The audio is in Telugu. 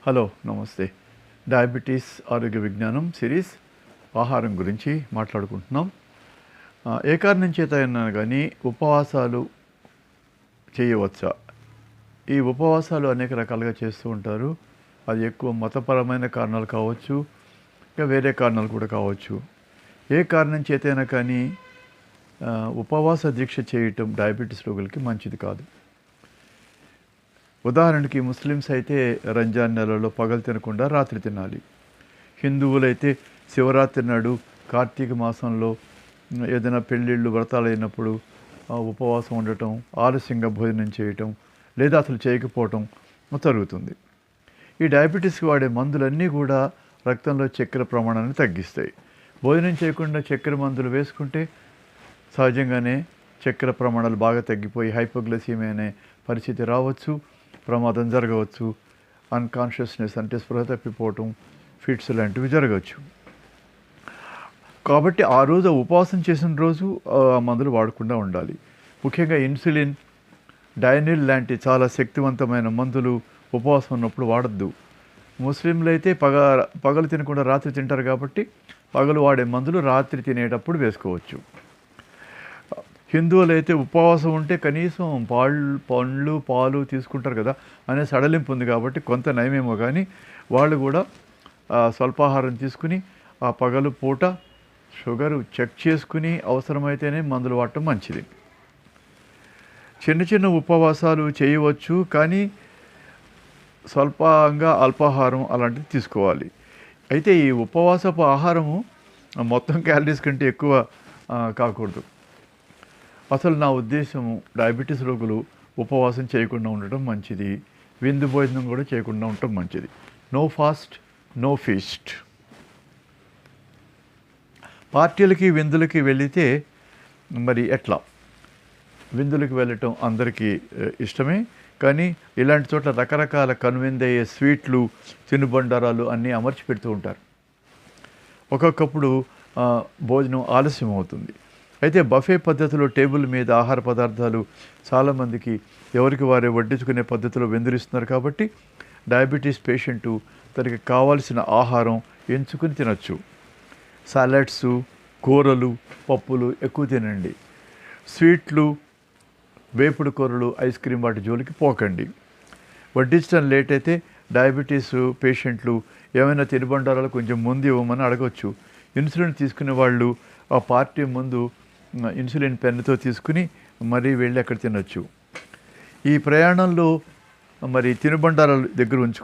హలో నమస్తే. డయాబెటీస్ ఆరోగ్య విజ్ఞానం సిరీస్ ఆహారం గురించి మాట్లాడుకుంటున్నాం. ఏ కారణం చేత అయినా కానీ ఉపవాసాలు చేయవచ్చా? ఈ ఉపవాసాలు అనేక రకాలుగా చేస్తూ ఉంటారు. అది ఎక్కువ మతపరమైన కారణాలు కావచ్చు, ఇంకా వేరే కారణాలు కూడా కావచ్చు. ఏ కారణం చేతైనా కానీ ఉపవాస దీక్ష చేయటం డయాబెటీస్ రోగులకి మంచిది కాదు. ఉదాహరణకి ముస్లిమ్స్ అయితే రంజాన్ నెలలో పగలు తినకుండా రాత్రి తినాలి. హిందువులైతే శివరాత్రి నాడు కార్తీక మాసంలో ఏదైనా పెళ్ళిళ్ళు వ్రతాలు అయినప్పుడు ఉపవాసం ఉండటం, ఆలస్యంగా భోజనం చేయటం లేదా అసలు చేయకపోవటం జరుగుతుంది. ఈ డయాబెటీస్కి వాడే మందులన్నీ కూడా రక్తంలో చక్కెర ప్రమాణాన్ని తగ్గిస్తాయి. భోజనం చేయకుండా చక్కెర మందులు వేసుకుంటే సహజంగానే చక్కెర ప్రమాణాలు బాగా తగ్గిపోయి హైపోగ్లైసీమియా అనే పరిస్థితి రావచ్చు, ప్రమాదం జరగవచ్చు, అన్కాన్షియస్నెస్ అంటే స్పృహ తప్పిపోవటం, ఫిట్స్ లాంటివి జరగవచ్చు. కాబట్టి ఆ రోజు ఉపవాసం చేసిన రోజు ఆ మందులు వాడకుండా ఉండాలి. ముఖ్యంగా ఇన్సులిన్, డైనిల్ లాంటి చాలా శక్తివంతమైన మందులు ఉపవాసం ఉన్నప్పుడు వాడద్దు. ముస్లింలు అయితే పగలు తినకుండా రాత్రి తింటారు కాబట్టి పగలు వాడే మందులు రాత్రి తినేటప్పుడు వేసుకోవచ్చు. హిందువులు అయితే ఉపవాసం ఉంటే కనీసం పండ్లు పాలు తీసుకుంటారు కదా అనే సడలింపు ఉంది కాబట్టి కొంత నయమేమో, కానీ వాళ్ళు కూడా స్వల్పాహారం తీసుకుని ఆ పగలు పూట షుగరు చెక్ చేసుకుని అవసరమైతేనే మందులు వాడటం మంచిది. చిన్న చిన్న ఉపవాసాలు చేయవచ్చు, కానీ స్వల్పంగా అల్పాహారం అలాంటివి తీసుకోవాలి. అయితే ఈ ఉపవాసపు ఆహారము మొత్తం క్యాలరీస్ కంటే ఎక్కువ కాకూడదు. అసలు నా ఉద్దేశము డయాబెటీస్ రోగులు ఉపవాసం చేయకుండా ఉండటం మంచిది. విందు భోజనం కూడా చేయకుండా ఉండటం మంచిది. No fast, no feast. పార్టీలకి విందులకి వెళితే మరి ఎట్లా? విందులకి వెళ్ళటం అందరికీ ఇష్టమే, కానీ ఇలాంటి చోట్ల రకరకాల కనువిందయ్యే స్వీట్లు, తినుబండారాలు అన్నీ అమర్చి పెడుతూ ఉంటారు. ఒక్కొక్కప్పుడు భోజనం ఆలస్యం అవుతుంది. అయితే బఫే పద్ధతిలో టేబుల్ మీద ఆహార పదార్థాలు చాలామందికి ఎవరికి వారే వడ్డించుకునే పద్ధతిలో వెందిరిస్తున్నారు. కాబట్టి డయాబెటీస్ పేషెంటు తనకి కావాల్సిన ఆహారం ఎంచుకుని తినచ్చు. సాలడ్స్, కూరలు, పప్పులు ఎక్కువ తినండి. స్వీట్లు, వేపుడు కూరలు, ఐస్ క్రీమ్ వాటి జోలికి పోకండి. వడ్డించడం లేట్ అయితే డయాబెటీస్ పేషెంట్లు ఏమైనా తినుబండారాలు కొంచెం ముందు ఇవ్వమని అడగవచ్చు. ఇన్సులిన్ తీసుకునే వాళ్ళు ఆ పార్టీ ముందు ఇన్సులిన్ పెన్నుతో తీసుకుని మరీ వెళ్ళి అక్కడ తినచ్చు. ఈ ప్రయాణంలో మరి తినుబండారాలు దగ్గర ఉంచుకుని